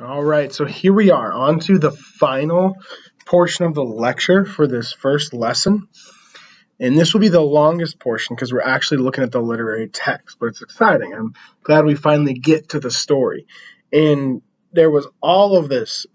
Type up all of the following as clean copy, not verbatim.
All right, so here we are on to the final portion of the lecture for this first lesson. And this will be the longest portion because we're actually looking at the literary text, but it's exciting. I'm glad we finally get to the story. And there was all of this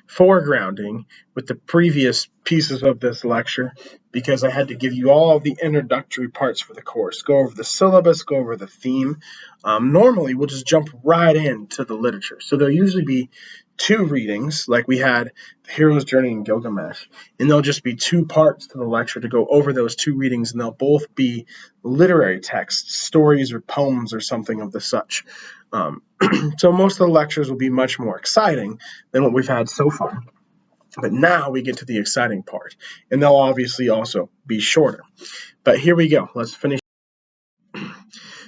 foregrounding with the previous pieces of this lecture because I had to give you all of the introductory parts for the course, go over the syllabus, go over the theme. Normally, we'll just jump right into the literature. So there'll usually be two readings, like we had The Hero's Journey and Gilgamesh, and there'll just be two parts to the lecture to go over those two readings, and they'll both be literary texts, stories or poems or something of the such. So most of the lectures will be much more exciting than what we've had so far. But now we get to the exciting part, and they'll obviously also be shorter. But here we go. Let's finish.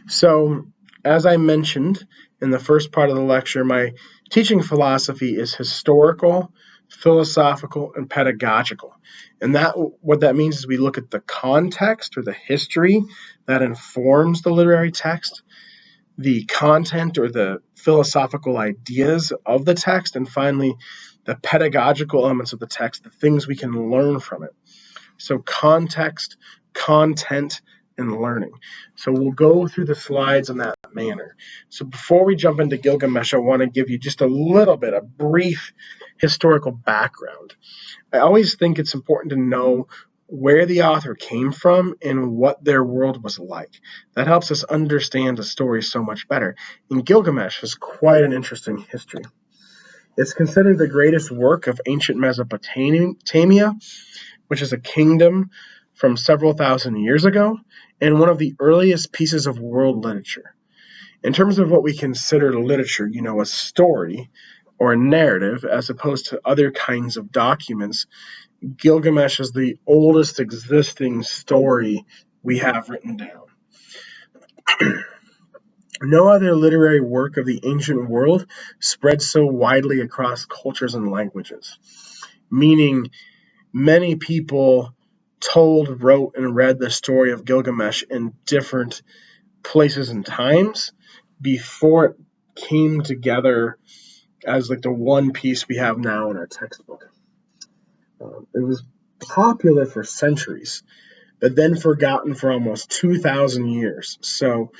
So, as I mentioned in the first part of the lecture, my teaching philosophy is historical, philosophical, and pedagogical. And what that means is we look at the context or the history that informs the literary text, the content or the philosophical ideas of the text, and finally, the pedagogical elements of the text, the things we can learn from it. So context, content, and learning. So we'll go through the slides in that manner. So before we jump into Gilgamesh, I want to give you just a little bit, a brief historical background. I always think it's important to know where the author came from and what their world was like. That helps us understand the story so much better. And Gilgamesh has quite an interesting history. It's considered the greatest work of ancient Mesopotamia, which is a kingdom from several thousand years ago, and one of the earliest pieces of world literature. In terms of what we consider literature, a story or a narrative, as opposed to other kinds of documents, Gilgamesh is the oldest existing story we have written down. No other literary work of the ancient world spread so widely across cultures and languages, meaning many people told, wrote, and read the story of Gilgamesh in different places and times before it came together as like the one piece we have now in our textbook. It was popular for centuries, but then forgotten for almost 2,000 years. So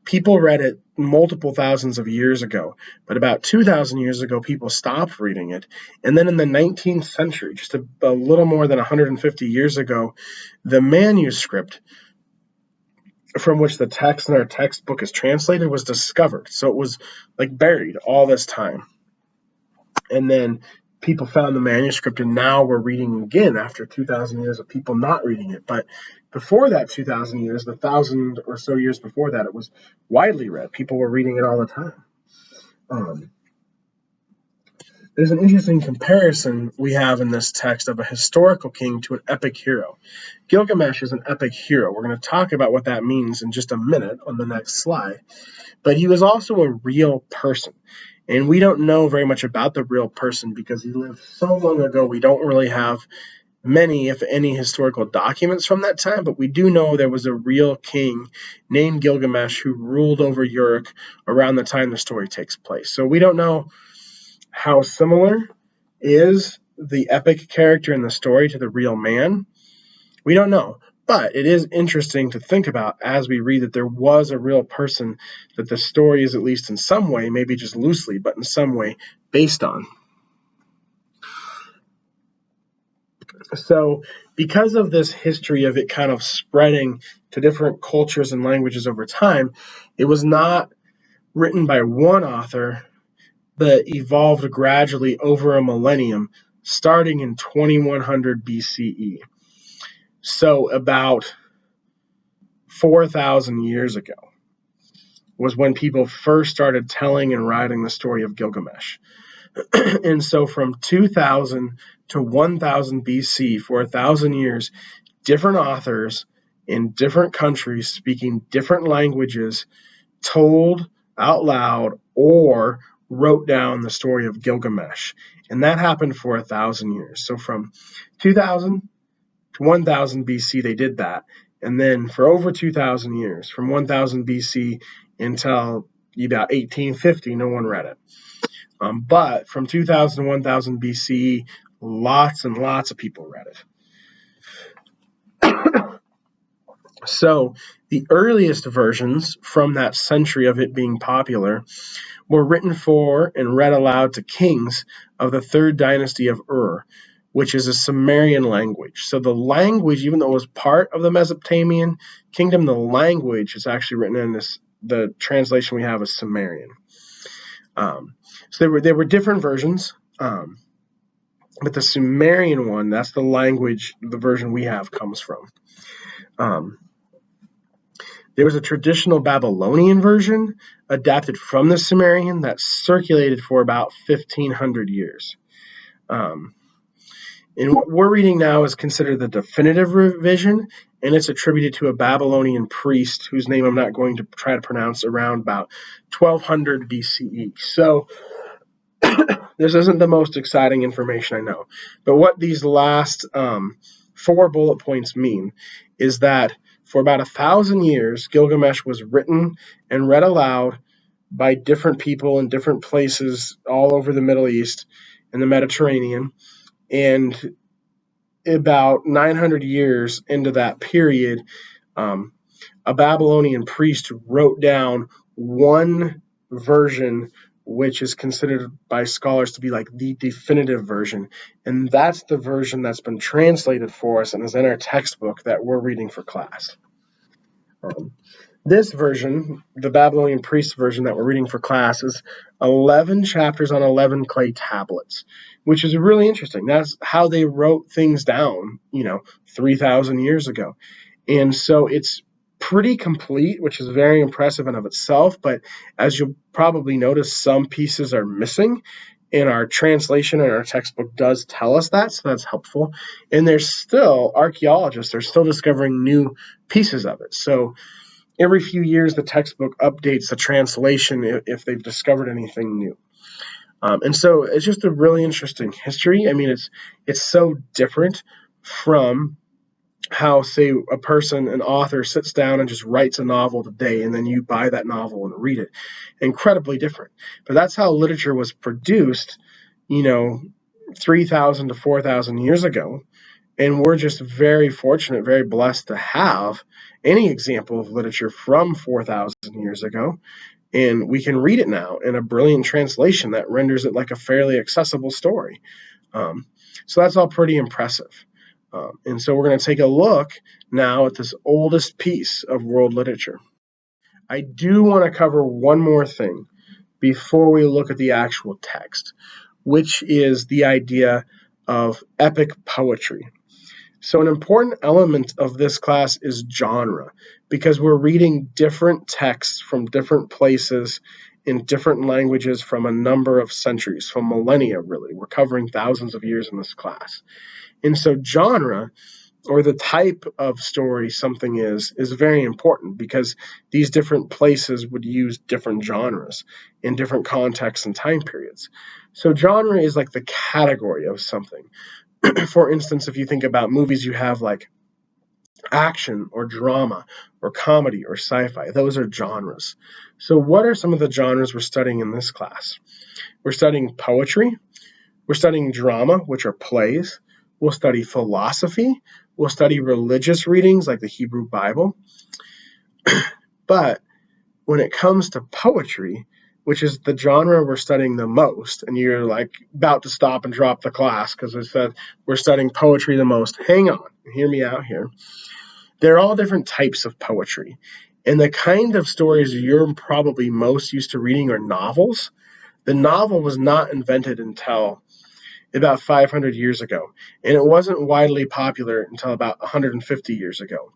people read it multiple thousands of years ago, but about 2,000 years ago, people stopped reading it. And then in the 19th century, just a little more than 150 years ago, the manuscript from which the text in our textbook is translated was discovered. So it was like buried all this time. And then people found the manuscript, and now we're reading again after 2,000 years of people not reading it. But before that 2,000 years, the 1,000 or so years before that, it was widely read. People were reading it all the time. There's an interesting comparison we have in this text of a historical king to an epic hero. Gilgamesh is an epic hero. We're going to talk about what that means in just a minute on the next slide. But he was also a real person. And we don't know very much about the real person because he lived so long ago. We don't really have many, if any, historical documents from that time, but we do know there was a real king named Gilgamesh who ruled over Uruk around the time the story takes place. So we don't know how similar is the epic character in the story to the real man. We don't know. But it is interesting to think about as we read that there was a real person that the story is, at least in some way, maybe just loosely, but in some way, based on. So because of this history of it kind of spreading to different cultures and languages over time, it was not written by one author, but evolved gradually over a millennium, starting in 2100 BCE. So about 4,000 years ago was when people first started telling and writing the story of Gilgamesh. And so from 2000 to 1000 BC, for 1,000 years, different authors in different countries speaking different languages told out loud or wrote down the story of Gilgamesh. And that happened for 1,000 years. So from 2000 to 1000 BC, they did that. And then for over 2,000 years, from 1000 BC until about 1850, no one read it. But from 2000 to 1000 BCE, lots and lots of people read it. So the earliest versions from that century of it being popular were written for and read aloud to kings of the third dynasty of Ur, which is a Sumerian language. So the language, even though it was part of the Mesopotamian kingdom, the language is actually written in the translation we have is Sumerian. So there were different versions, but the Sumerian one, that's the language the version we have comes from. There was a traditional Babylonian version adapted from the Sumerian that circulated for about 1,500 years. And what we're reading now is considered the definitive revision, and it's attributed to a Babylonian priest whose name I'm not going to try to pronounce, around about 1200 BCE. So this isn't the most exciting information I know. But what these last 4 bullet points mean is that for about 1,000 years, Gilgamesh was written and read aloud by different people in different places all over the Middle East and the Mediterranean. And about 900 years into that period, a Babylonian priest wrote down one version, which is considered by scholars to be like the definitive version. And that's the version that's been translated for us and is in our textbook that we're reading for class. This version, the Babylonian priest version that we're reading for class, is 11 chapters on 11 clay tablets, which is really interesting. That's how they wrote things down, 3,000 years ago. And so it's pretty complete, which is very impressive in of itself. But as you'll probably notice, some pieces are missing. And our translation in our textbook does tell us that, so that's helpful. And there's still, archaeologists are still discovering new pieces of it. So every few years, the textbook updates the translation if they've discovered anything new. And so it's just a really interesting history. I mean, it's so different from how, say, a person, an author, sits down and just writes a novel today, and then you buy that novel and read it. Incredibly different. But that's how literature was produced, 3,000 to 4,000 years ago. And we're just very fortunate, very blessed to have any example of literature from 4,000 years ago. And we can read it now in a brilliant translation that renders it like a fairly accessible story. So that's all pretty impressive. And so we're going to take a look now at this oldest piece of world literature. I do want to cover one more thing before we look at the actual text, which is the idea of epic poetry. So an important element of this class is genre, because we're reading different texts from different places in different languages from a number of centuries, from millennia, really. We're covering thousands of years in this class. And so genre, or the type of story something is very important, because these different places would use different genres in different contexts and time periods. So genre is like the category of something. For instance, if you think about movies, you have like action or drama or comedy or sci-fi. Those are genres. So what are some of the genres we're studying in this class? We're studying poetry. We're studying drama, which are plays. We'll study philosophy. We'll study religious readings like the Hebrew Bible. But when it comes to poetry, which is the genre we're studying the most, and you're like about to stop and drop the class because I said we're studying poetry the most. Hang on, hear me out here. They're all different types of poetry. And the kind of stories you're probably most used to reading are novels. The novel was not invented until about 500 years ago, and it wasn't widely popular until about 150 years ago.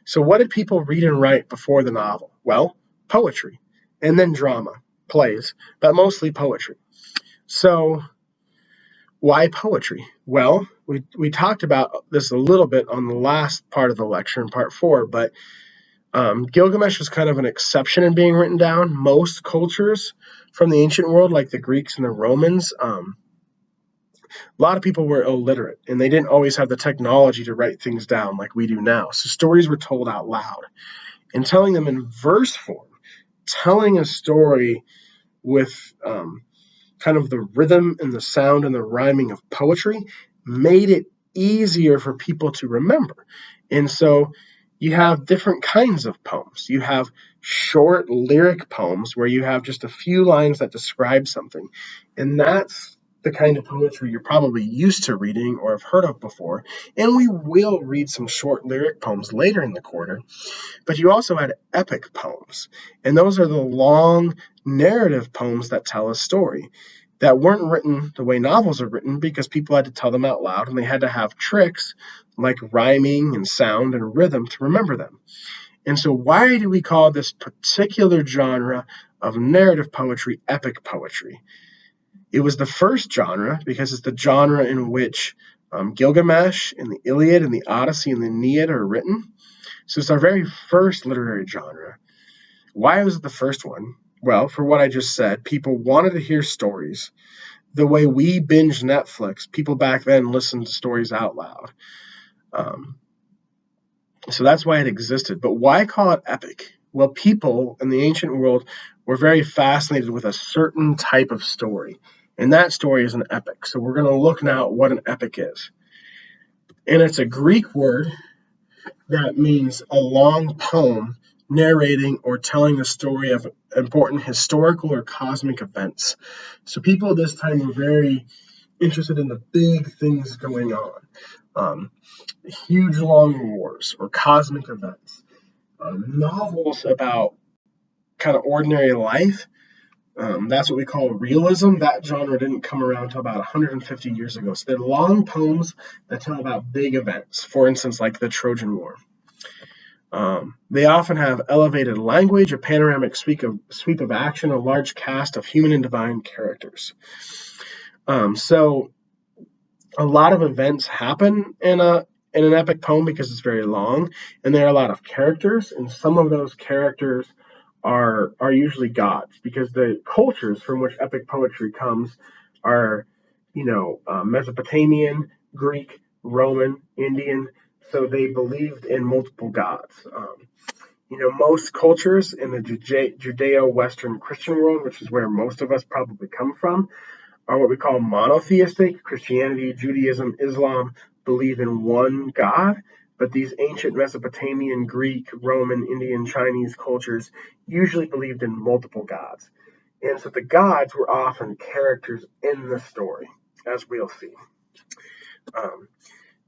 So what did people read and write before the novel? Well, poetry, and then drama, plays, but mostly poetry. So why poetry? Well, we talked about this a little bit on the last part of the lecture in part 4, but Gilgamesh was kind of an exception in being written down. Most cultures from the ancient world, like the Greeks and the Romans, a lot of people were illiterate, and they didn't always have the technology to write things down like we do now. So stories were told out loud. And telling them in verse form, telling a story with kind of the rhythm and the sound and the rhyming of poetry made it easier for people to remember. And so you have different kinds of poems. You have short lyric poems where you have just a few lines that describe something. And that's the kind of poetry you're probably used to reading or have heard of before. And we will read some short lyric poems later in the quarter. But you also had epic poems. And those are the long narrative poems that tell a story that weren't written the way novels are written because people had to tell them out loud and they had to have tricks like rhyming and sound and rhythm to remember them. And so why do we call this particular genre of narrative poetry epic poetry? It was the first genre because it's the genre in which Gilgamesh and the Iliad and the Odyssey and the Aeneid are written. So it's our very first literary genre. Why was it the first one? Well, for what I just said, people wanted to hear stories. The way we binge Netflix, people back then listened to stories out loud. So that's why it existed. But why call it epic? Well, people in the ancient world were very fascinated with a certain type of story. And that story is an epic. So we're going to look now at what an epic is. And it's a Greek word that means a long poem narrating or telling the story of important historical or cosmic events. So people at this time were very interested in the big things going on, huge long wars or cosmic events. Novels about kind of ordinary life, that's what we call realism. That genre didn't come around until about 150 years ago. So they're long poems that tell about big events, for instance, like the Trojan War. They often have elevated language, a panoramic sweep of action, a large cast of human and divine characters. So a lot of events happen in an epic poem because it's very long, and there are a lot of characters, and some of those characters are usually gods because the cultures from which epic poetry comes are, Mesopotamian, Greek, Roman, Indian. So they believed in multiple gods. Most cultures in the Judeo-Western Christian world, which is where most of us probably come from, are what we call monotheistic. Christianity, Judaism, Islam believe in one God, but these ancient Mesopotamian, Greek, Roman, Indian, Chinese cultures usually believed in multiple gods. And so the gods were often characters in the story, as we'll see.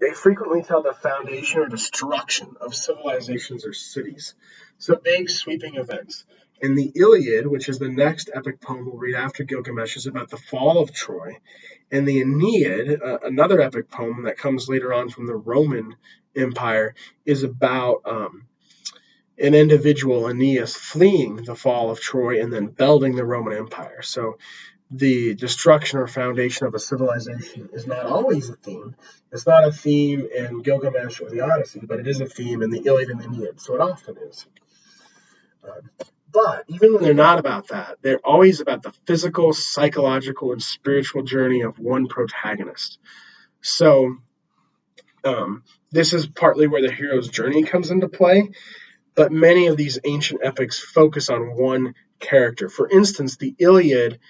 They frequently tell the foundation or destruction of civilizations or cities. So big sweeping events. And the Iliad, which is the next epic poem we'll read after Gilgamesh, is about the fall of Troy. And the Aeneid, another epic poem that comes later on from the Roman Empire, is about an individual, Aeneas, fleeing the fall of Troy and then building the Roman Empire. So the destruction or foundation of a civilization is not always a theme. It's not a theme in Gilgamesh or the Odyssey, but it is a theme in the Iliad and the Aeneid, so it often is. But even when they're not about that, they're always about the physical, psychological, and spiritual journey of one protagonist. So this is partly where the hero's journey comes into play, but many of these ancient epics focus on one character. For instance, the Iliad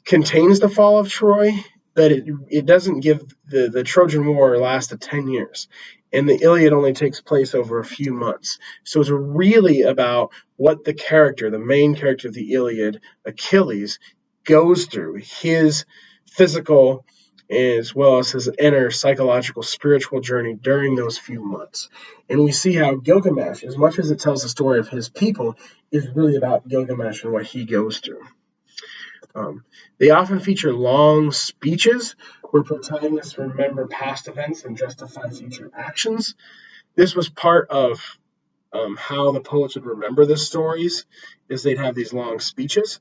contains the fall of Troy, but it doesn't give the Trojan War lasted 10 years. And the Iliad only takes place over a few months. So it's really about what the main character of the Iliad, Achilles, goes through, his physical as well as his inner psychological, spiritual journey during those few months. And we see how Gilgamesh, as much as it tells the story of his people, is really about Gilgamesh and what he goes through. They often feature long speeches where protagonists remember past events and justify future actions. This was part of how the poets would remember the stories, is they'd have these long speeches.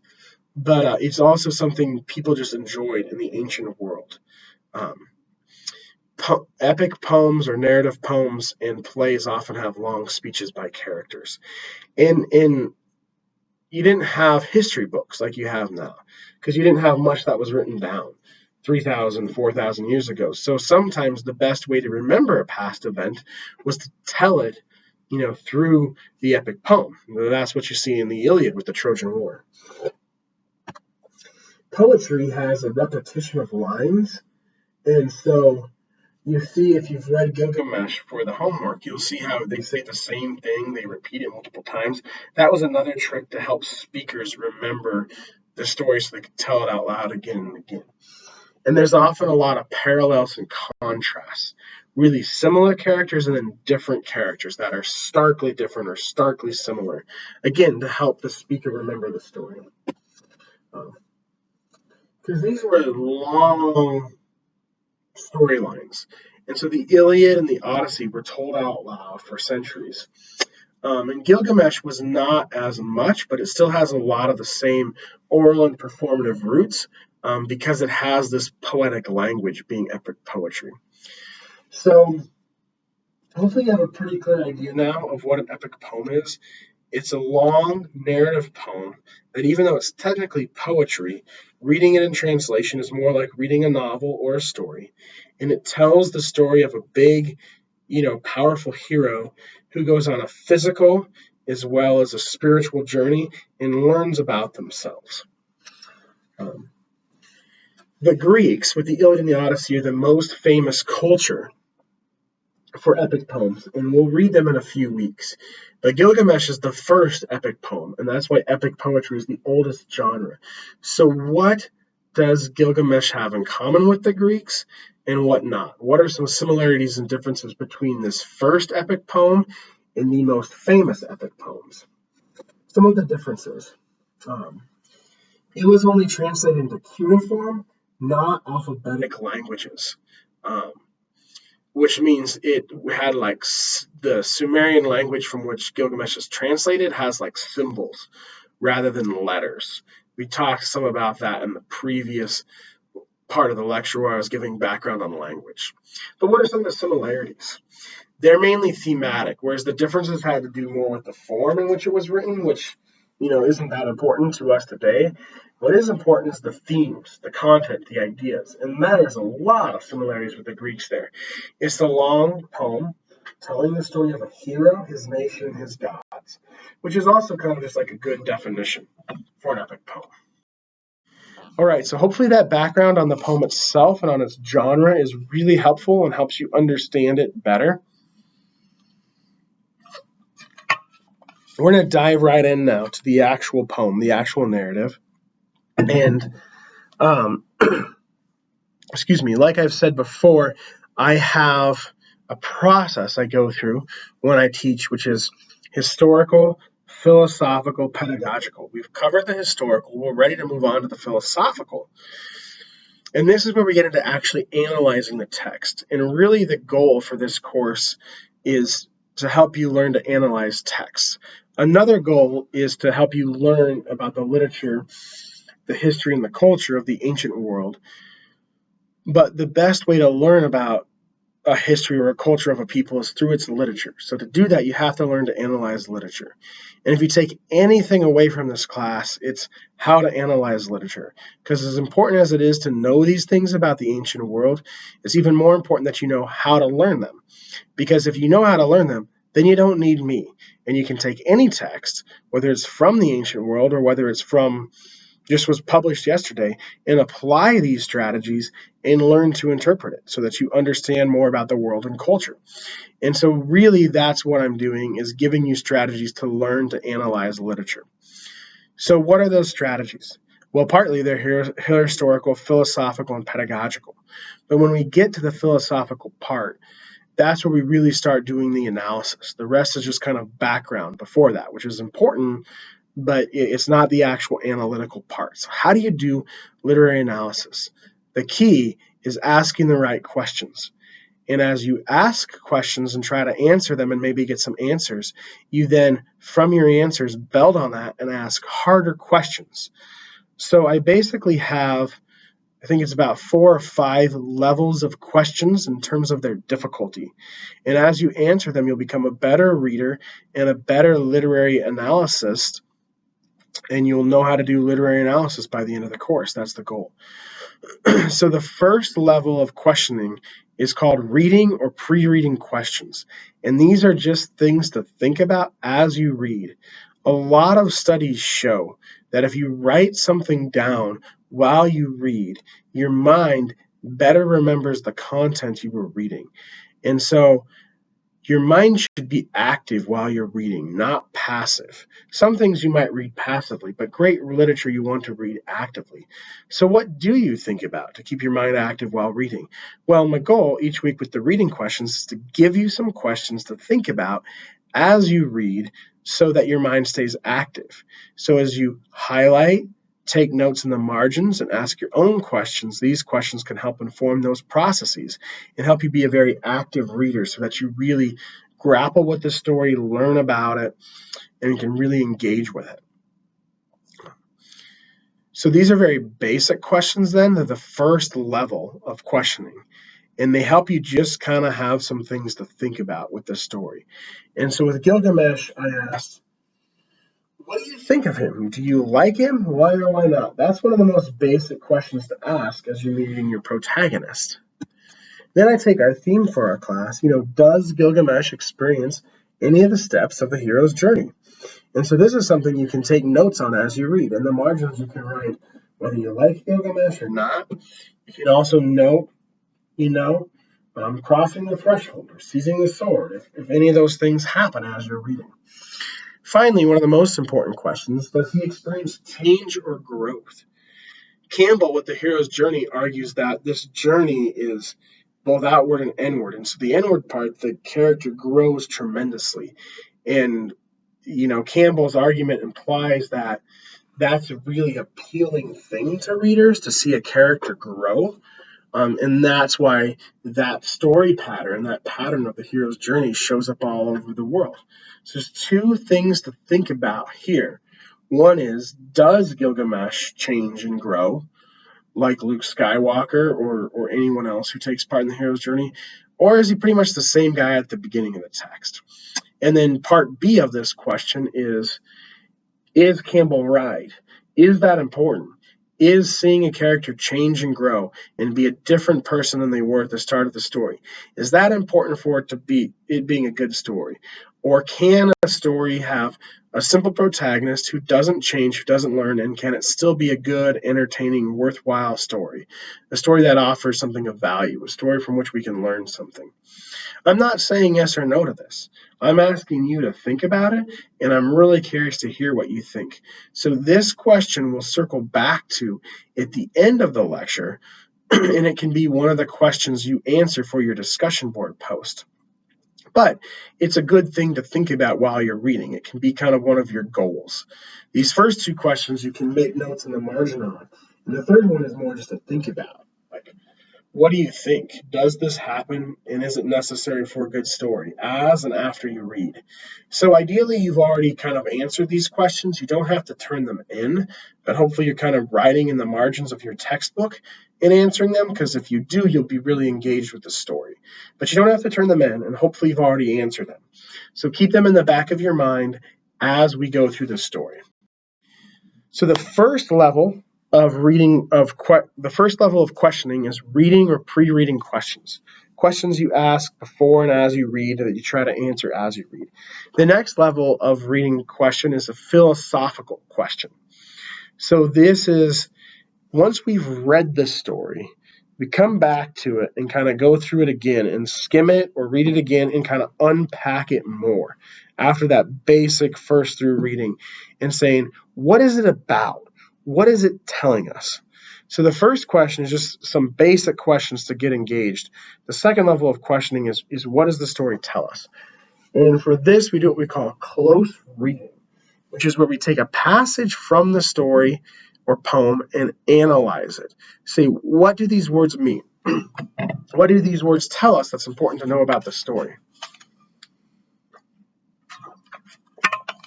But it's also something people just enjoyed in the ancient world. Epic poems or narrative poems and plays often have long speeches by characters. And you didn't have history books like you have now, because you didn't have much that was written down 3,000, 4,000 years ago. So sometimes the best way to remember a past event was to tell it, through the epic poem. That's what you see in the Iliad with the Trojan War. poetry has a repetition of lines, and so you see, if you've read Gilgamesh for the homework, you'll see how they say the same thing, they repeat it multiple times. That was another trick to help speakers remember the story so they could tell it out loud again and again. And there's often a lot of parallels and contrasts, really similar characters and then different characters that are starkly different or starkly similar, again, to help the speaker remember the story. Because these were long storylines. And so the Iliad and the Odyssey were told out loud for centuries. And Gilgamesh was not as much, but it still has a lot of the same oral and performative roots because it has this poetic language, being epic poetry. So hopefully you have a pretty clear idea now of what an epic poem is. It's a long narrative poem that, even though it's technically poetry, reading it in translation is more like reading a novel or a story. And it tells the story of a big, powerful hero who goes on a physical as well as a spiritual journey and learns about themselves. The Greeks, with the Iliad and the Odyssey, are the most famous culture for epic poems, and we'll read them in a few weeks. But Gilgamesh is the first epic poem, and that's why epic poetry is the oldest genre. So what does Gilgamesh have in common with the Greeks and what not? What are some similarities and differences between this first epic poem and the most famous epic poems? Some of the differences. It was only translated into cuneiform, not alphabetic languages. Which means it had like the Sumerian language from which Gilgamesh is translated has like symbols rather than letters. We talked some about that in the previous part of the lecture where I was giving background on language. But what are some of the similarities? They're mainly thematic, whereas the differences had to do more with the form in which it was written, which isn't that important to us today. What is important is the themes, the content, the ideas, and there's a lot of similarities with the Greeks there. It's a long poem telling the story of a hero, his nation, his gods, which is also kind of just like a good definition for an epic poem. All right, so hopefully that background on the poem itself and on its genre is really helpful and helps you understand it better. We're going to dive right in now to the actual poem, the actual narrative. And, excuse me, like I've said before, I have a process I go through when I teach, which is historical, philosophical, pedagogical. We've covered the historical. We're ready to move on to the philosophical. And this is where we get into actually analyzing the text. And really the goal for this course is to help you learn to analyze text. Another goal is to help you learn about the literature, the history, and the culture of the ancient world. But the best way to learn about a history or a culture of a people is through its literature. So to do that, you have to learn to analyze literature. And if you take anything away from this class, it's how to analyze literature. Because as important as it is to know these things about the ancient world, it's even more important that you know how to learn them. Because if you know how to learn them, then you don't need me. And you can take any text, whether it's from the ancient world or whether it's from just was published yesterday, and apply these strategies and learn to interpret it so that you understand more about the world and culture. And so really that's what I'm doing, is giving you strategies to learn to analyze literature. So what are those strategies? Well, partly they're historical, philosophical, and pedagogical. But when we get to the philosophical part, that's where we really start doing the analysis. The rest is just kind of background before that, which is important, but it's not the actual analytical part. So how do you do literary analysis? The key is asking the right questions. And as you ask questions and try to answer them and maybe get some answers, you then, from your answers, build on that and ask harder questions. So I basically have, I think it's about 4 or 5 levels of questions in terms of their difficulty. And as you answer them, you'll become a better reader and a better literary analyst, and you'll know how to do literary analysis by the end of the course. That's the goal. So the first level of questioning is called reading or pre-reading questions. And these are just things to think about as you read. A lot of studies show that if you write something down while you read, your mind better remembers the content you were reading. And so your mind should be active while you're reading, not passive. Some things you might read passively, but great literature you want to read actively. So, what do you think about to keep your mind active while reading? Well, my goal each week with the reading questions is to give you some questions to think about as you read so that your mind stays active. So, as you highlight, take notes in the margins, and ask your own questions, these questions can help inform those processes and help you be a very active reader so that you really grapple with the story, learn about it, and can really engage with it. So these are very basic questions then. They're the first level of questioning. And they help you just kind of have some things to think about with the story. And so with Gilgamesh, I asked, what do you think of him? Do you like him? Why or why not? That's one of the most basic questions to ask as you're meeting your protagonist. Then I take our theme for our class, does Gilgamesh experience any of the steps of the hero's journey? And so this is something you can take notes on as you read. In the margins, you can write whether you like Gilgamesh or not. You can also note, crossing the threshold or seizing the sword, if any of those things happen as you're reading. Finally, one of the most important questions, does he experience change or growth? Campbell, with the hero's journey, argues that this journey is both outward and inward. And so the inward part, the character grows tremendously. And, Campbell's argument implies that that's a really appealing thing to readers to see a character grow. And that's why that story pattern, that pattern of the hero's journey shows up all over the world. So there's two things to think about here. One is, does Gilgamesh change and grow like Luke Skywalker or anyone else who takes part in the hero's journey? Or is he pretty much the same guy at the beginning of the text? And then part B of this question is Campbell right? Is that important? Is seeing a character change and grow and be a different person than they were at the start of the story, is that important for it being a good story? Or can a story have a simple protagonist who doesn't change, who doesn't learn, and can it still be a good, entertaining, worthwhile story? A story that offers something of value, a story from which we can learn something. I'm not saying yes or no to this. I'm asking you to think about it, and I'm really curious to hear what you think. So this question will circle back to at the end of the lecture, and it can be one of the questions you answer for your discussion board post. But it's a good thing to think about while you're reading. It can be kind of one of your goals. These first two questions you can make notes in the margin on. And the third one is more just to think about. Like, what do you think? Does this happen, and is it necessary for a good story, as and after you read? So ideally, you've already kind of answered these questions. You don't have to turn them in, but hopefully you're kind of writing in the margins of your textbook and answering them, because if you do, you'll be really engaged with the story. But you don't have to turn them in, and hopefully you've already answered them. So keep them in the back of your mind as we go through the story. So the first level of questioning is reading or pre-reading questions. Questions you ask before and as you read that you try to answer as you read. The next level of reading question is a philosophical question. So this is, once we've read the story, we come back to it and kind of go through it again and skim it or read it again and kind of unpack it more after that basic first through reading and saying, what is it about? What is it telling us? So the first question is just some basic questions to get engaged. The second level of questioning is what does the story tell us? And for this, we do what we call close reading, which is where we take a passage from the story or poem and analyze it. Say, what do these words mean? What do these words tell us that's important to know about the story?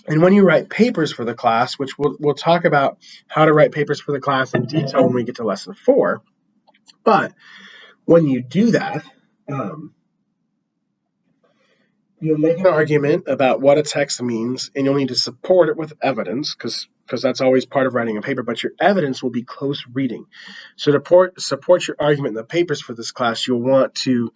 And when you write papers for the class, which we'll talk about how to write papers for the class in detail when we get to lesson 4, but when you do that, you'll make an argument about what a text means, and you'll need to support it with evidence, because that's always part of writing a paper, but your evidence will be close reading. So to support your argument in the papers for this class, you'll want to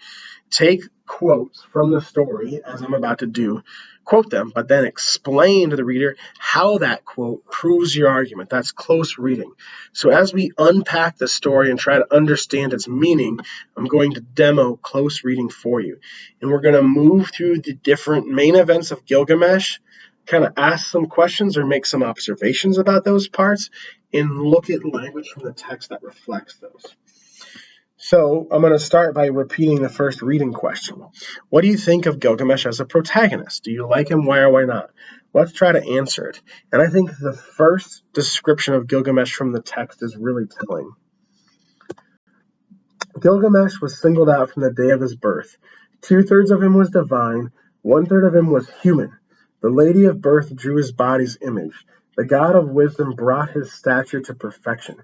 take quotes from the story, as I'm about to do, quote them, but then explain to the reader how that quote proves your argument. That's close reading. So as we unpack the story and try to understand its meaning, I'm going to demo close reading for you. And we're going to move through the different main events of Gilgamesh, kind of ask some questions or make some observations about those parts, and look at language from the text that reflects those. So I'm going to start by repeating the first reading question. What do you think of Gilgamesh as a protagonist? Do you like him? Why or why not? Let's try to answer it. And I think the first description of Gilgamesh from the text is really telling. Gilgamesh was singled out from the day of his birth. 2/3 of him was divine, 1/3 of him was human. The lady of birth drew his body's image. The god of wisdom brought his stature to perfection.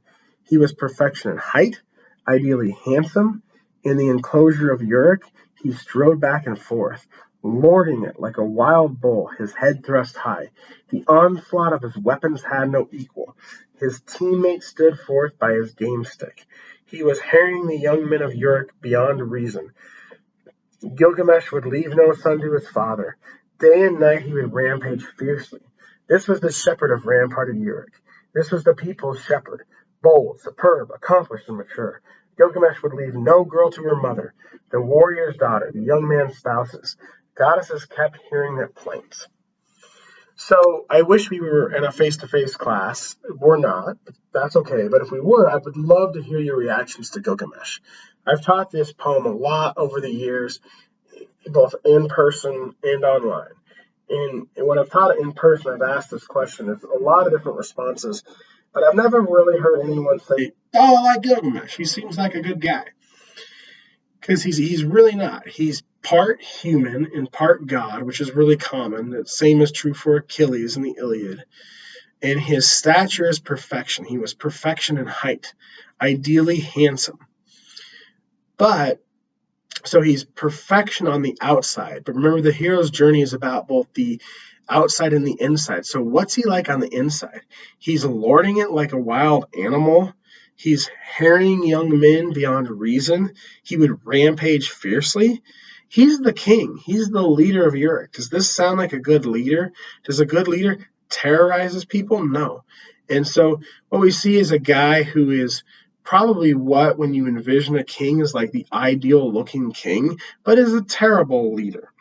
He was perfection in height, ideally handsome. In the enclosure of Uruk, he strode back and forth, lording it like a wild bull, his head thrust high. The onslaught of his weapons had no equal. His teammates stood forth by his game stick. He was harrying the young men of Uruk beyond reason. Gilgamesh would leave no son to his father. Day and night he would rampage fiercely. This was the shepherd of ramparted Uruk. This was the people's shepherd, bold, superb, accomplished, and mature. Gilgamesh would leave no girl to her mother, the warrior's daughter, the young man's spouses. Goddesses kept hearing their plaints. So I wish we were in a face-to-face class. We're not, but that's okay. But if we were, I would love to hear your reactions to Gilgamesh. I've taught this poem a lot over the years, both in person and online. And when I've taught it in person, I've asked this question. It's a lot of different responses, but I've never really heard anyone say, "Oh, I like Gilgamesh. He seems like a good guy." Because he's really not. He's part human and part god, which is really common. The same is true for Achilles in the Iliad. And his stature is perfection. He was perfection in height, ideally handsome. So he's perfection on the outside. But remember, the hero's journey is about both the outside and the inside. So what's he like on the inside? He's lording it like a wild animal. He's harrying young men beyond reason. He would rampage fiercely. He's the king. He's the leader of Uruk. Does this sound like a good leader? Does a good leader terrorize his people? No. And so what we see is a guy who is probably what, when you envision a king, is like the ideal looking king, but is a terrible leader.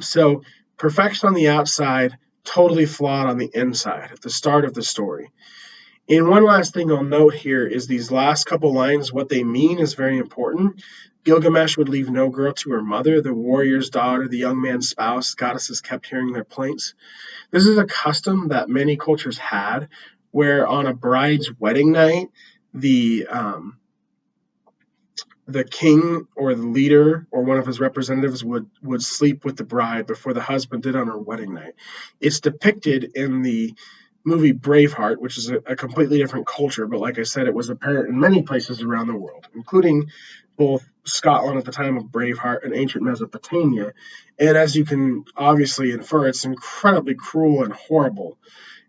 So perfection on the outside, totally flawed on the inside at the start of the story. And one last thing I'll note here is these last couple lines, what they mean is very important. Gilgamesh would leave no girl to her mother, the warrior's daughter, the young man's spouse. Goddesses kept hearing their plaints. This is a custom that many cultures had, where on a bride's wedding night, the king or the leader or one of his representatives would sleep with the bride before the husband did on her wedding night. It's depicted in the movie Braveheart, which is a completely different culture, but like I said, it was apparent in many places around the world, including both Scotland at the time of Braveheart and ancient Mesopotamia. And as you can obviously infer, it's incredibly cruel and horrible.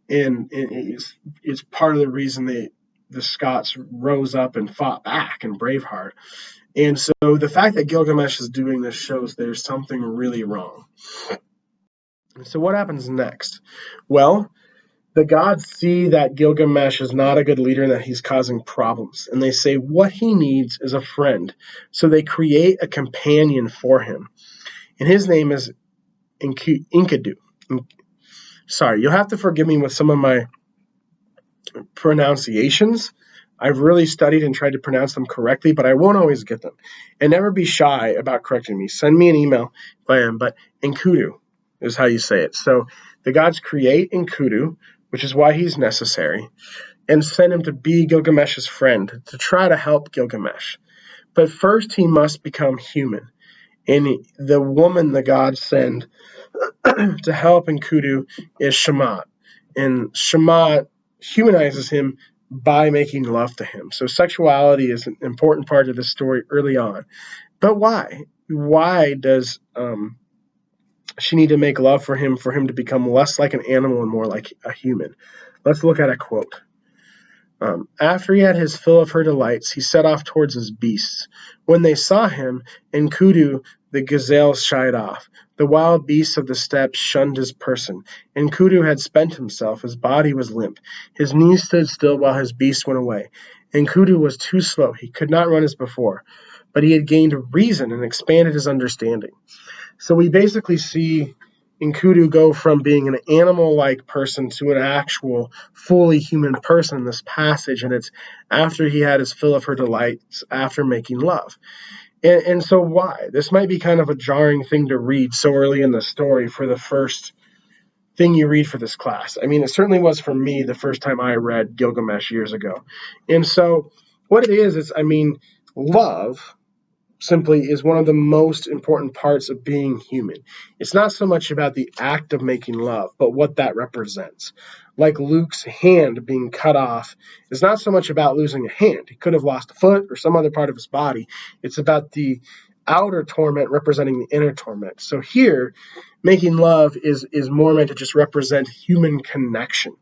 And it's part of the reason the Scots rose up and fought back in Braveheart. And so the fact that Gilgamesh is doing this shows there's something really wrong. So what happens next? Well, the gods see that Gilgamesh is not a good leader and that he's causing problems. And they say what he needs is a friend. So they create a companion for him. And his name is Enkidu. Sorry, you'll have to forgive me with some of my pronunciations. I've really studied and tried to pronounce them correctly, but I won't always get them. And never be shy about correcting me. Send me an email if I am, but Enkidu is how you say it. So the gods create Enkidu, which is why he's necessary, and send him to be Gilgamesh's friend, to try to help Gilgamesh. But first he must become human. And the woman the gods send to help Enkidu is Shamat. And Shamat humanizes him by making love to him. So sexuality is an important part of the story early on. But why? Why does she need to make love for him to become less like an animal and more like a human? Let's look at a quote. After he had his fill of her delights, he set off towards his beasts. When they saw him, Enkudu the gazelle shied off. The wild beasts of the steppes shunned his person. Enkudu had spent himself, his body was limp. His knees stood still while his beasts went away. Enkudu was too slow, he could not run as before, but he had gained reason and expanded his understanding. So we basically see Enkudu go from being an animal-like person to an actual fully human person in this passage, and it's after he had his fill of her delights, after making love. And so why? This might be kind of a jarring thing to read so early in the story for the first thing you read for this class. I mean, it certainly was for me the first time I read Gilgamesh years ago. And so what it is, love simply is one of the most important parts of being human. It's not so much about the act of making love, but what that represents. Like Luke's hand being cut off is not so much about losing a hand. He could have lost a foot or some other part of his body. It's about the outer torment representing the inner torment. So here, making love is more meant to just represent human connection.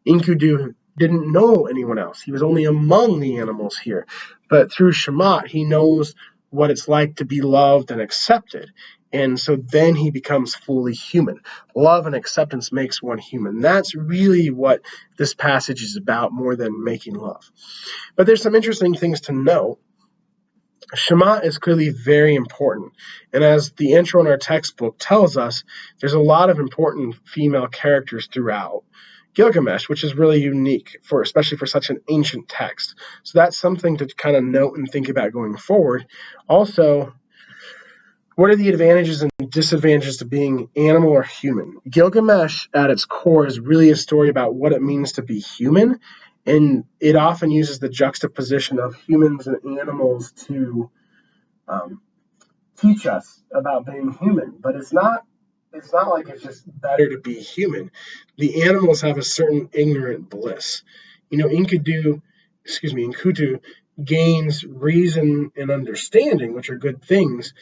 Enkudu didn't know anyone else. He was only among the animals here. But through Shamat, he knows what it's like to be loved and accepted. And so then he becomes fully human. Love and acceptance makes one human. That's really what this passage is about, more than making love. But there's some interesting things to note. Shamat is clearly very important. And as the intro in our textbook tells us, there's a lot of important female characters throughout Gilgamesh, which is really unique, especially for such an ancient text. So that's something to kind of note and think about going forward. Also, what are the advantages and disadvantages to being animal or human? Gilgamesh, at its core, is really a story about what it means to be human, and it often uses the juxtaposition of humans and animals to teach us about being human. But it's not like it's just better to be human. The animals have a certain ignorant bliss. Enkudu gains reason and understanding, which are good things,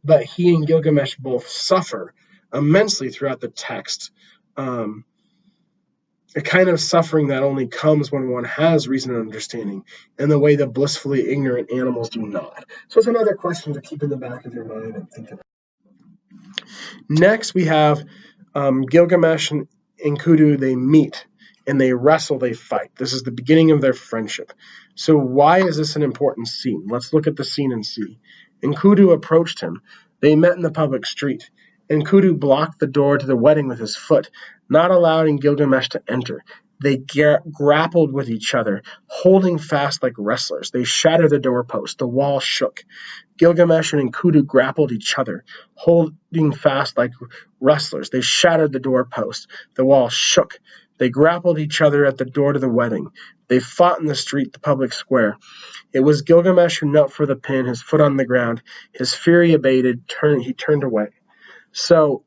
but he and Gilgamesh both suffer immensely throughout the text. A kind of suffering that only comes when one has reason and understanding, in the way that blissfully ignorant animals do not. So it's another question to keep in the back of your mind and think about. Next, we have Gilgamesh and Enkudu. They meet and they wrestle, they fight. This is the beginning of their friendship. So why is this an important scene? Let's look at the scene and see. Enkudu approached him. They met in the public street. Enkudu blocked the door to the wedding with his foot, not allowing Gilgamesh to enter. They grappled with each other, holding fast like wrestlers. They shattered the doorpost. The wall shook. Gilgamesh and Enkudu grappled each other, holding fast like wrestlers. They shattered the doorpost. The wall shook. They grappled each other at the door to the wedding. They fought in the street, the public square. It was Gilgamesh who knelt for the pin, his foot on the ground. His fury abated. He turned away. So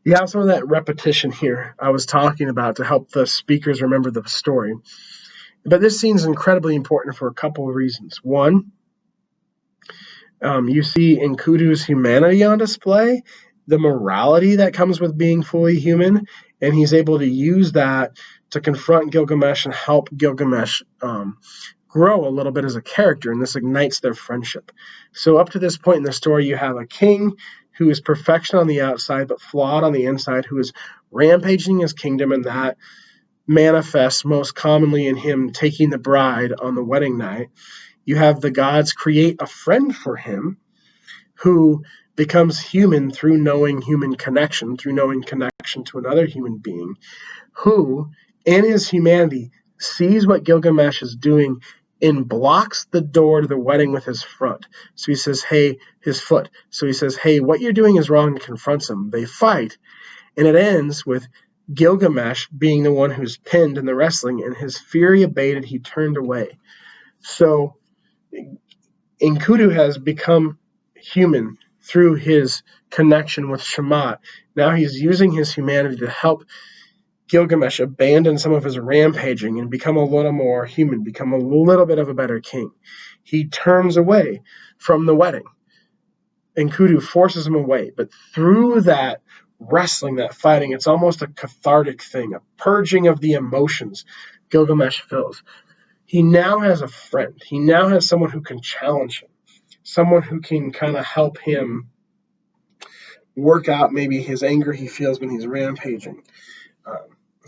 you have some of that repetition here I was talking about to help the speakers remember the story. But this scene is incredibly important for a couple of reasons. One, you see Enkudu's humanity on display, the morality that comes with being fully human, and he's able to use that to confront Gilgamesh and help Gilgamesh grow a little bit as a character, and this ignites their friendship. So up to this point in the story, you have a king who is perfection on the outside but flawed on the inside, who is rampaging his kingdom, and that manifests most commonly in him taking the bride on the wedding night. You have the gods create a friend for him who becomes human through knowing human connection, through knowing connection to another human being, who, in his humanity, sees what Gilgamesh is doing and blocks the door to the wedding with his foot. So he says, hey, his foot. So he says, hey, what you're doing is wrong, and confronts him. They fight, and it ends with Gilgamesh being the one who's pinned in the wrestling, and his fury abated, he turned away. So Enkudu has become human through his connection with Shamat. Now he's using his humanity to help Gilgamesh abandon some of his rampaging and become a little more human, become a little bit of a better king. He turns away from the wedding. Enkudu forces him away, but through that wrestling, that fighting. It's almost a cathartic thing, a purging of the emotions Gilgamesh feels. He now has a friend. He now has someone who can challenge him, someone who can kind of help him work out maybe his anger he feels when he's rampaging.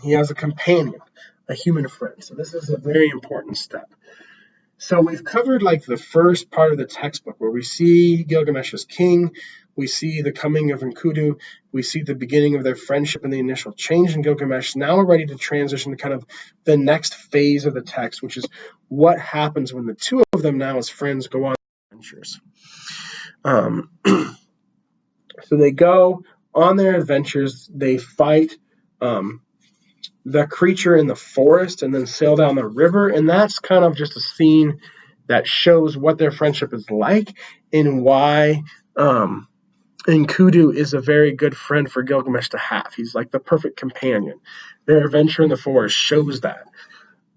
He has a companion, a human friend. So this is a very important step. So we've covered like the first part of the textbook where we see Gilgamesh as king, we see the coming of Enkidu, we see the beginning of their friendship and the initial change in Gilgamesh. Now we're ready to transition to kind of the next phase of the text, which is what happens when the two of them now as friends go on adventures. So they go on their adventures, they fight the creature in the forest and then sail down the river, and that's kind of just a scene that shows what their friendship is like and why Enkidu is a very good friend for Gilgamesh to have. He's like the perfect companion. Their adventure in the forest shows that.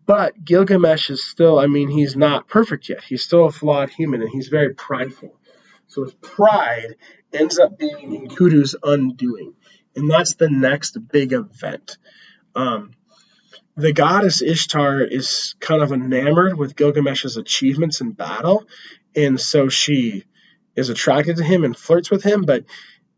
But Gilgamesh is still, he's not perfect yet. He's still a flawed human, and he's very prideful. So his pride ends up being Enkidu's undoing. And that's the next big event. The goddess Ishtar is kind of enamored with Gilgamesh's achievements in battle, and so she is attracted to him and flirts with him, but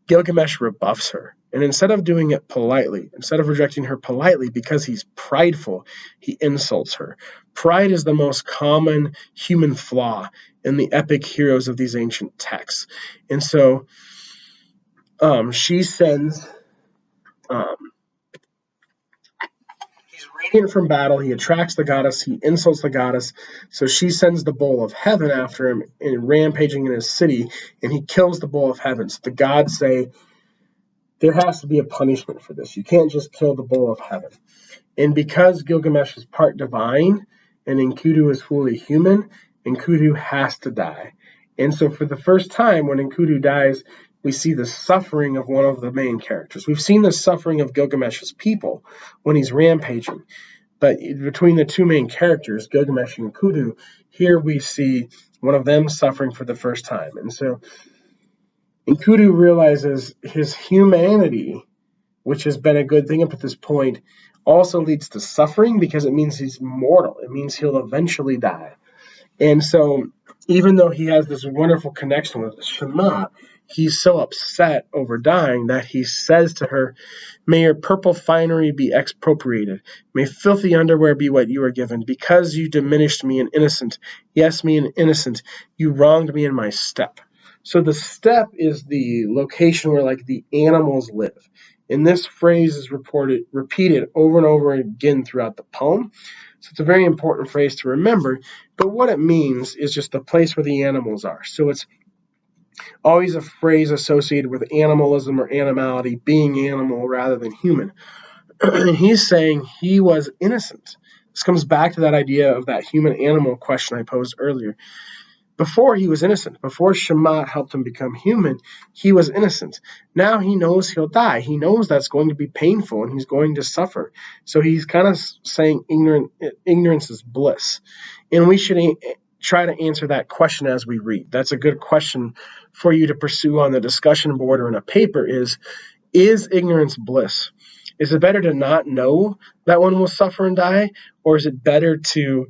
Gilgamesh rebuffs her. And instead of doing it politely, instead of rejecting her politely because he's prideful, he insults her. Pride is the most common human flaw in the epic heroes of these ancient texts. And so she sends... He's radiant from battle. He attracts the goddess. He insults the goddess. So she sends the bowl of heaven after him and rampaging in his city, and he kills the bowl of heaven. So the gods say, there has to be a punishment for this. You can't just kill the bowl of heaven. And because Gilgamesh is part divine and Enkidu is fully human, Enkidu has to die. And so for the first time, when Enkidu dies, we see the suffering of one of the main characters. We've seen the suffering of Gilgamesh's people when he's rampaging. But between the two main characters, Gilgamesh and Enkidu, here we see one of them suffering for the first time. And so Enkidu realizes his humanity, which has been a good thing up to this point, also leads to suffering because it means he's mortal. It means he'll eventually die. And so even though he has this wonderful connection with Shema, he's so upset over dying that he says to her, "May your purple finery be expropriated. May filthy underwear be what you are given. Because you diminished me an innocent, yes, me an innocent, you wronged me in my steppe." So the steppe is the location where like the animals live. And this phrase is repeated over and over again throughout the poem. So it's a very important phrase to remember. But what it means is just the place where the animals are. So it's always a phrase associated with animalism or animality, being animal rather than human. And he's saying he was innocent. This comes back to that idea of that human-animal question I posed earlier. Before he was innocent, before Shamat helped him become human, he was innocent. Now he knows he'll die. He knows that's going to be painful and he's going to suffer. So he's kind of saying ignorance is bliss. And we should try to answer that question as we read. That's a good question for you to pursue on the discussion board or in a paper is ignorance bliss? Is it better to not know that one will suffer and die, or is it better to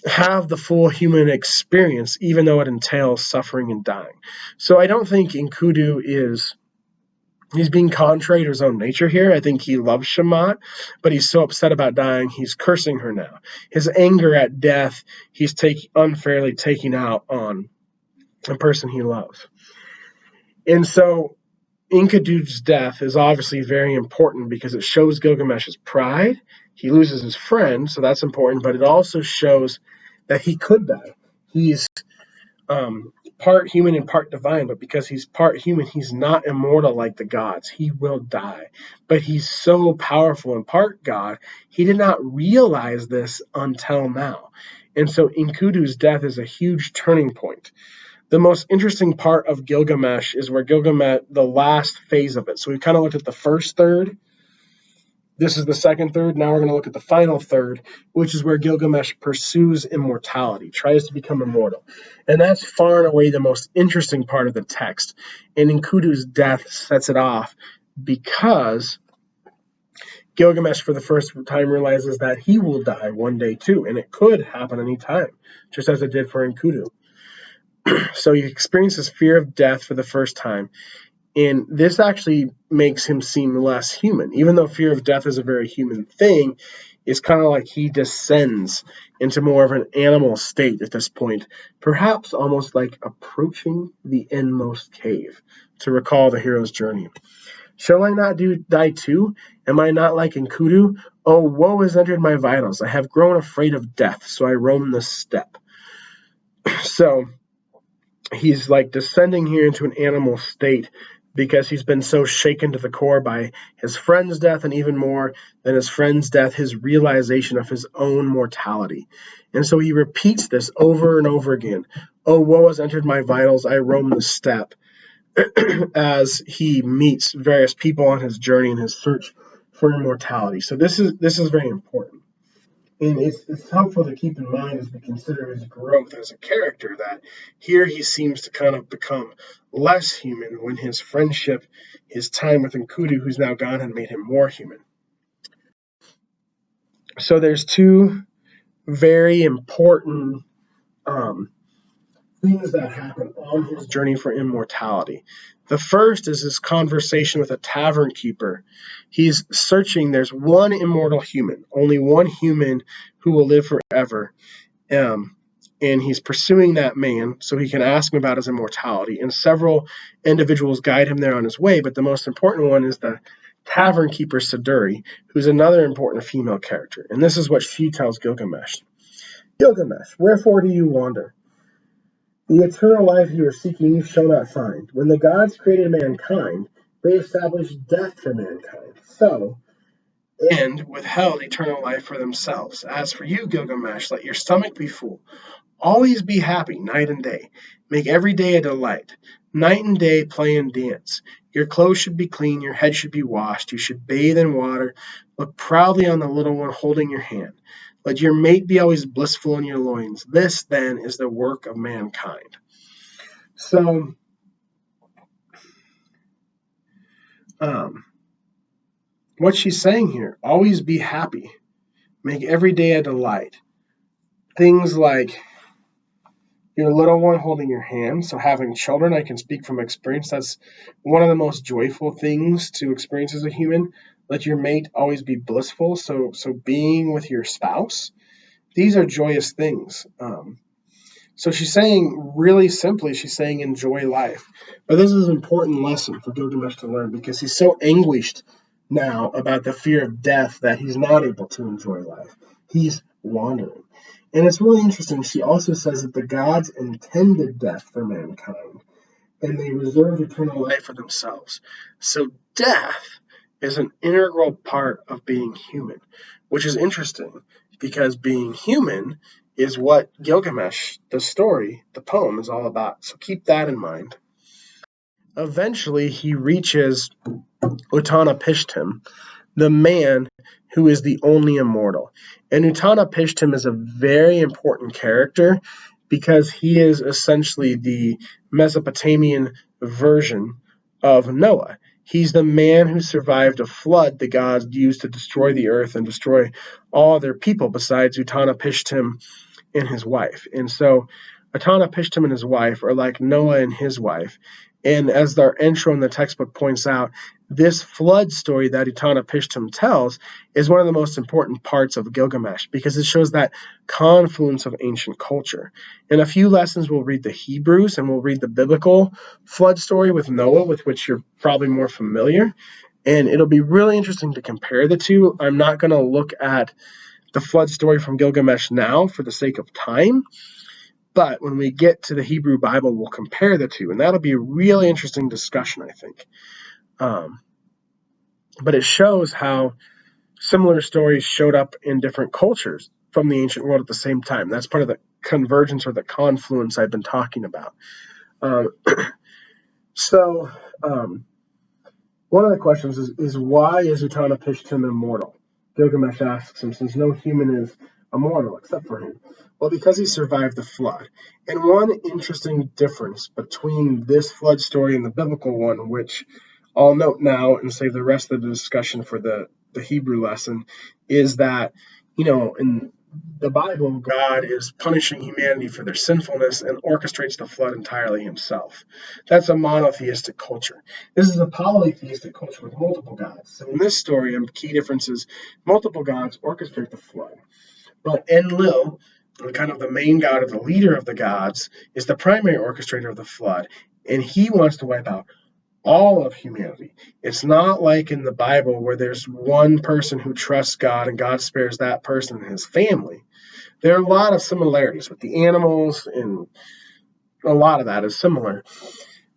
have the full human experience, even though it entails suffering and dying? So I don't think Enkidu he's being contrary to his own nature here. I think he loves Shamat, but he's so upset about dying, he's cursing her now. His anger at death, he's unfairly taking out on a person he loves. And so Enkidu's death is obviously very important because it shows Gilgamesh's pride. He loses his friend, so that's important, but it also shows that he could die. He's part human and part divine, but because he's part human, he's not immortal like the gods. He will die. But he's so powerful and part God, he did not realize this until now. And so Enkidu's death is a huge turning point. The most interesting part of Gilgamesh is where the last phase of it. So we kind of looked at the first third. This is the second third. Now we're going to look at the final third, which is where Gilgamesh pursues immortality, tries to become immortal. And that's far and away the most interesting part of the text. And Enkidu's death sets it off because Gilgamesh, for the first time, realizes that he will die one day too, and it could happen any time, just as it did for Enkidu. So he experiences fear of death for the first time, and this actually makes him seem less human. Even though fear of death is a very human thing, it's kind of like he descends into more of an animal state at this point, perhaps almost like approaching the inmost cave, to recall the hero's journey. Shall I not die too? Am I not like Enkidu? Oh, woe has entered my vitals. I have grown afraid of death, so I roam the steppe. So he's like descending here into an animal state because he's been so shaken to the core by his friend's death, and even more than his friend's death, his realization of his own mortality. And so he repeats this over and over again. Oh, woe has entered my vitals. I roam the steppe. As he meets various people on his journey in his search for immortality. So this is very important. And it's helpful to keep in mind as we consider his growth as a character that here he seems to kind of become less human when his friendship, his time with Enkidu, who's now gone, had made him more human. So there's two very important things that happen on his journey for immortality. The first is his conversation with a tavern keeper. He's searching. There's one immortal human, only one human who will live forever. And he's pursuing that man so he can ask him about his immortality. And several individuals guide him there on his way, but the most important one is the tavern keeper Siduri, who's another important female character. And this is what she tells Gilgamesh. Gilgamesh, wherefore do you wander? The eternal life you are seeking you shall not find. When the gods created mankind, they established death for mankind. And withheld eternal life for themselves. As for you, Gilgamesh, let your stomach be full. Always be happy, night and day. Make every day a delight. Night and day play and dance. Your clothes should be clean, your head should be washed. You should bathe in water. Look proudly on the little one holding your hand. Let your mate be always blissful in your loins. This, then, is the work of mankind. So, what she's saying here, always be happy. Make every day a delight. Things like your little one holding your hand. So having children, I can speak from experience. That's one of the most joyful things to experience as a human. Let your mate always be blissful. So being with your spouse, these are joyous things. So she's saying, really simply, she's saying enjoy life. But this is an important lesson for Gilgamesh to learn because he's so anguished now about the fear of death that he's not able to enjoy life. He's wandering. And it's really interesting. She also says that the gods intended death for mankind, and they reserved eternal life for themselves. So death is an integral part of being human, which is interesting because being human is what Gilgamesh, the story, the poem, is all about. So keep that in mind. Eventually, he reaches Utnapishtim, the man who is the only immortal. And Utnapishtim is a very important character because he is essentially the Mesopotamian version of Noah. He's the man who survived a flood the gods used to destroy the earth and destroy all their people besides Utnapishtim and his wife. And so Utnapishtim and his wife are like Noah and his wife. And as our intro in the textbook points out, this flood story that Utnapishtim tells is one of the most important parts of Gilgamesh because it shows that confluence of ancient culture. In a few lessons, we'll read the Hebrews and we'll read the biblical flood story with Noah, with which you're probably more familiar. And it'll be really interesting to compare the two. I'm not going to look at the flood story from Gilgamesh now for the sake of time. But when we get to the Hebrew Bible, we'll compare the two, and that'll be a really interesting discussion, I think. But it shows how similar stories showed up in different cultures from the ancient world at the same time. That's part of the convergence or the confluence I've been talking about. One of the questions is why is Utnapishtim immortal? Gilgamesh asks him, since no human is immortal except for him. Well, because he survived the flood. And one interesting difference between this flood story and the biblical one, which I'll note now and save the rest of the discussion for the Hebrew lesson, is that, in the Bible, God is punishing humanity for their sinfulness and orchestrates the flood entirely himself. That's a monotheistic culture. This is a polytheistic culture with multiple gods. So in this story, a key difference is multiple gods orchestrate the flood. But Enlil, kind of the main god or the leader of the gods, is the primary orchestrator of the flood, and he wants to wipe out all of humanity. It's not like in the Bible where there's one person who trusts God and God spares that person and his family. There are a lot of similarities with the animals, and a lot of that is similar.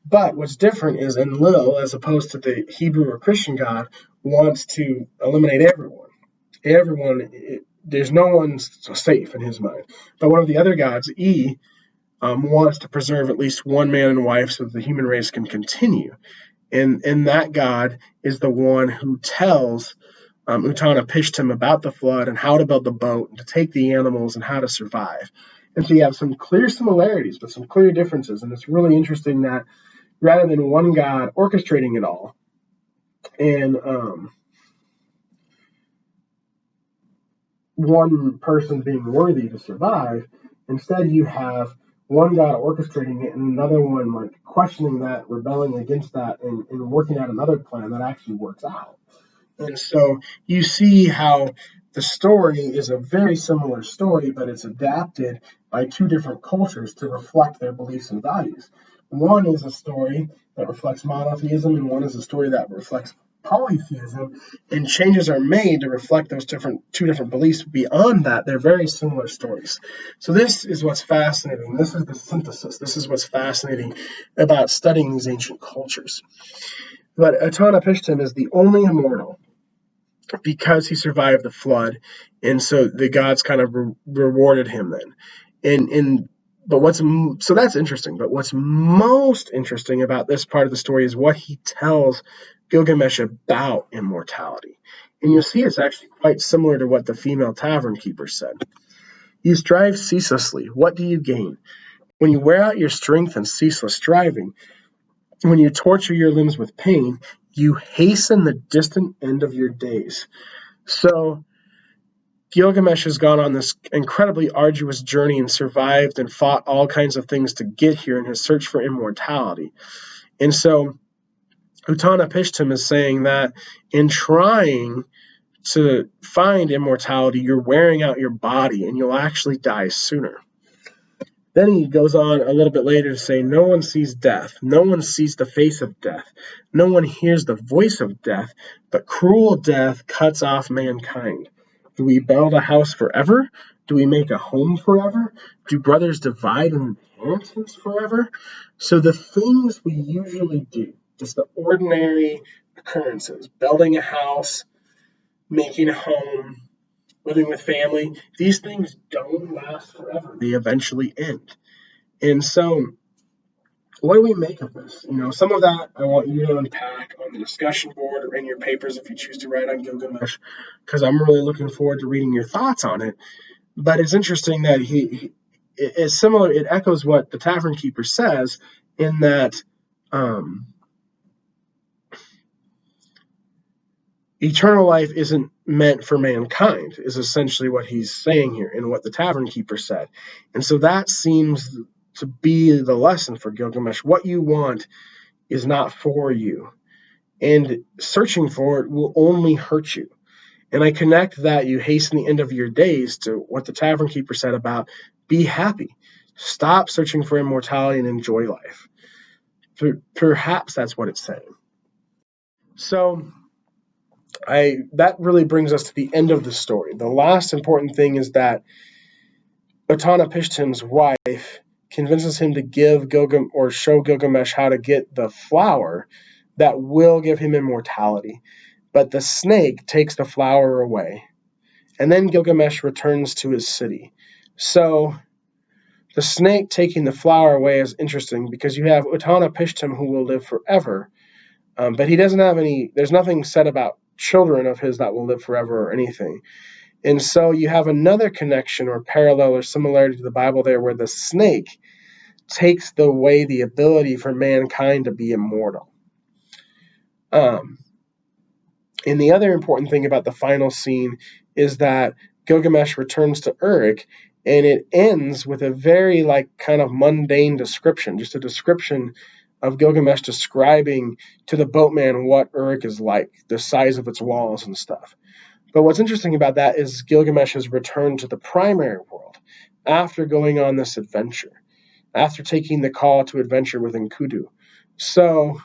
But what's different is Enlil, as opposed to the Hebrew or Christian God, wants to eliminate everyone. There's no one safe in his mind. But one of the other gods, wants to preserve at least one man and wife so that the human race can continue. And that God is the one who tells Utnapishtim about the flood and how to build the boat and to take the animals and how to survive. And so you have some clear similarities, but some clear differences. And it's really interesting that rather than one God orchestrating it all and one person being worthy to survive, instead you have one God orchestrating it and another one like questioning that, rebelling against that, and working out another plan that actually works out. And so you see how the story is a very similar story, but it's adapted by two different cultures to reflect their beliefs and values. One is a story that reflects monotheism, and one is a story that reflects polytheism, and changes are made to reflect those two different beliefs. Beyond that, they're very similar stories. So this is what's fascinating. This is the synthesis. This is what's fascinating about studying these ancient cultures. But Utnapishtim is the only immortal because he survived the flood, and so the gods kind of rewarded him then. So that's interesting. But what's most interesting about this part of the story is what he tells Gilgamesh about immortality. And you'll see it's actually quite similar to what the female tavern keeper said. You strive ceaselessly. What do you gain? When you wear out your strength in ceaseless striving, when you torture your limbs with pain, you hasten the distant end of your days. So Gilgamesh has gone on this incredibly arduous journey and survived and fought all kinds of things to get here in his search for immortality. And so Utnapishtim is saying that in trying to find immortality, you're wearing out your body and you'll actually die sooner. Then he goes on a little bit later to say, no one sees death. No one sees the face of death. No one hears the voice of death, but cruel death cuts off mankind. Do we build a house forever? Do we make a home forever? Do brothers divide an inheritance forever? So the things we usually do, just the ordinary occurrences, building a house, making a home, living with family, these things don't last forever. They eventually end. And so what do we make of this? Some of that I want you to unpack on the discussion board or in your papers if you choose to write on Gilgamesh, because I'm really looking forward to reading your thoughts on it. But it's interesting that it's similar. It echoes what the tavern keeper says in that eternal life isn't meant for mankind, is essentially what he's saying here and what the tavern keeper said. And so that seems to be the lesson for Gilgamesh. What you want is not for you, and searching for it will only hurt you. And I connect that you hasten the end of your days to what the tavern keeper said about be happy. Stop searching for immortality and enjoy life. Perhaps that's what it's saying. So that really brings us to the end of the story. The last important thing is that Utnapishtim's wife convinces him to give show Gilgamesh how to get the flower that will give him immortality. But the snake takes the flower away. And then Gilgamesh returns to his city. So the snake taking the flower away is interesting because you have Utnapishtim who will live forever, But he doesn't have any, there's nothing said about children of his that will live forever or anything. And so you have another connection or parallel or similarity to the Bible there, where the snake takes away the ability for mankind to be immortal. And the other important thing about the final scene is that Gilgamesh returns to Uruk, and it ends with a very kind of mundane description, just a description of Gilgamesh describing to the boatman what Uruk is like, the size of its walls and stuff. But what's interesting about that is Gilgamesh has returned to the primary world after going on this adventure, after taking the call to adventure with Enkidu. So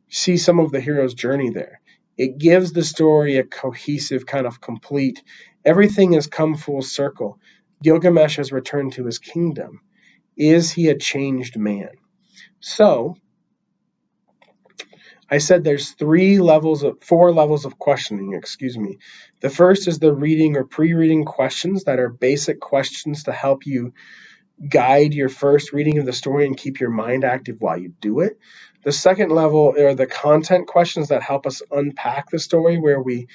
see some of the hero's journey there. It gives the story a cohesive, kind of complete, everything has come full circle. Gilgamesh has returned to his kingdom. Is he a changed man? So I said there's four levels of questioning, The first is the reading or pre-reading questions that are basic questions to help you guide your first reading of the story and keep your mind active while you do it. The second level are the content questions that help us unpack the story, where we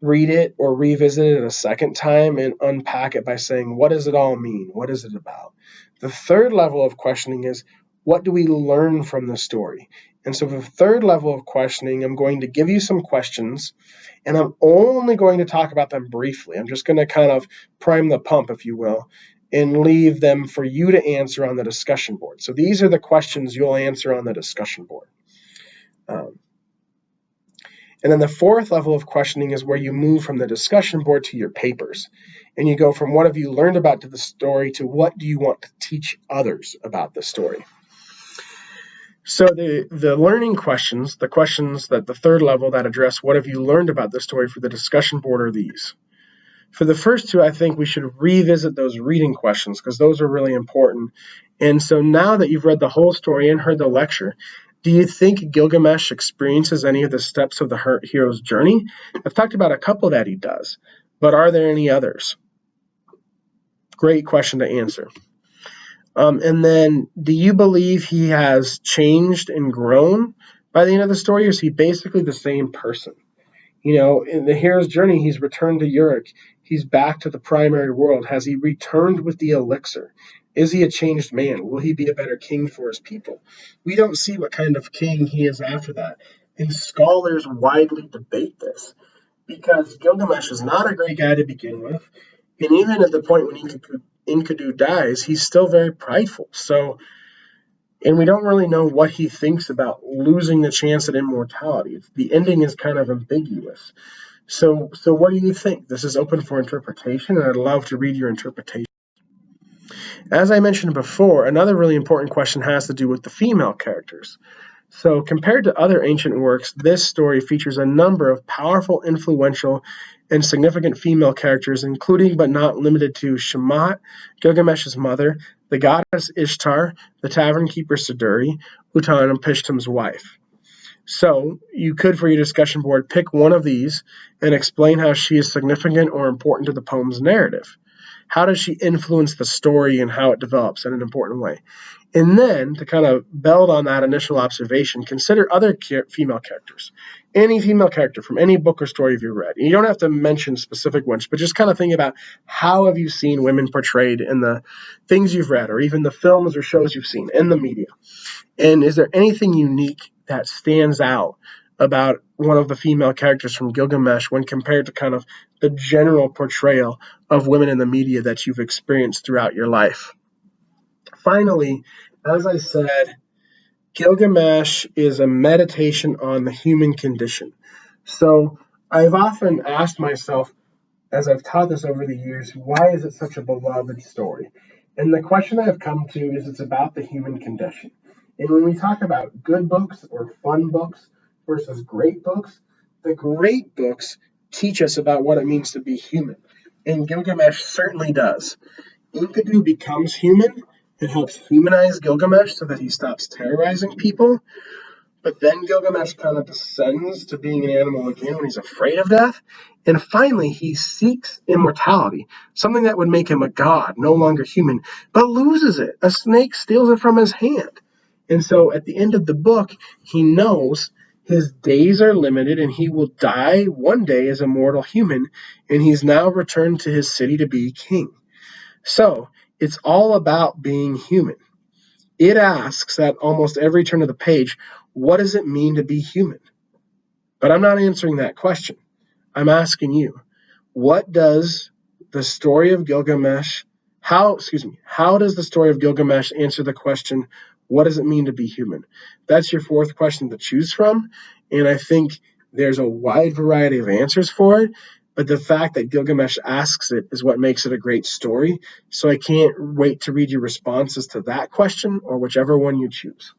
read it or revisit it a second time and unpack it by saying, what does it all mean? What is it about? The third level of questioning is, what do we learn from the story? And so for the third level of questioning, I'm going to give you some questions, and I'm only going to talk about them briefly. I'm just going to kind of prime the pump, if you will, and leave them for you to answer on the discussion board. So these are the questions you'll answer on the discussion board. And then the fourth level of questioning is where you move from the discussion board to your papers. And you go from what have you learned about the story to what do you want to teach others about the story. So the learning questions, the questions that the third level that address what have you learned about the story for the discussion board are these. For the first two, I think we should revisit those reading questions because those are really important. And so now that you've read the whole story and heard the lecture, do you think Gilgamesh experiences any of the steps of the hero's journey? I've talked about a couple that he does, but are there any others? Great question to answer. And then, do you believe he has changed and grown by the end of the story, or is he basically the same person? In the hero's journey, he's returned to Uruk. He's back to the primary world. Has he returned with the elixir? Is he a changed man? Will he be a better king for his people? We don't see what kind of king he is after that. And scholars widely debate this because Gilgamesh is not a great guy to begin with. And even at the point when Enkidu dies, he's still very prideful. And we don't really know what he thinks about losing the chance at immortality. The ending is kind of ambiguous. So what do you think? This is open for interpretation, and I'd love to read your interpretation. As I mentioned before, another really important question has to do with the female characters. So compared to other ancient works, this story features a number of powerful, influential, and significant female characters, including but not limited to Shamat, Gilgamesh's mother, the goddess Ishtar, the tavern keeper Siduri, Utnapishtim's wife. So you could, for your discussion board, pick one of these and explain how she is significant or important to the poem's narrative. How does she influence the story and how it develops in an important way? And then, to kind of build on that initial observation, consider other female characters. Any female character from any book or story you've read. And you don't have to mention specific ones, but just kind of think about how have you seen women portrayed in the things you've read, or even the films or shows you've seen in the media. And is there anything unique that stands out about one of the female characters from Gilgamesh when compared to kind of the general portrayal of women in the media that you've experienced throughout your life? Finally, as I said, Gilgamesh is a meditation on the human condition. So I've often asked myself, as I've taught this over the years, why is it such a beloved story? And the question I've come to is it's about the human condition. And when we talk about good books or fun books versus great books, the great books teach us about what it means to be human. And Gilgamesh certainly does. Enkidu becomes human. It helps humanize Gilgamesh so that he stops terrorizing people. But then Gilgamesh kind of descends to being an animal again when he's afraid of death. And finally, he seeks immortality, something that would make him a god, no longer human, but loses it. A snake steals it from his hand. And so at the end of the book, he knows His days are limited, and he will die one day as a mortal human, and he's now returned to his city to be king. So it's all about being human. It asks at almost every turn of the page, what does it mean to be human? But I'm not answering that question. I'm asking you, what does the story of Gilgamesh, how does the story of Gilgamesh answer the question, what does it mean to be human? That's your fourth question to choose from, and I think there's a wide variety of answers for it, but the fact that Gilgamesh asks it is what makes it a great story, so I can't wait to read your responses to that question or whichever one you choose.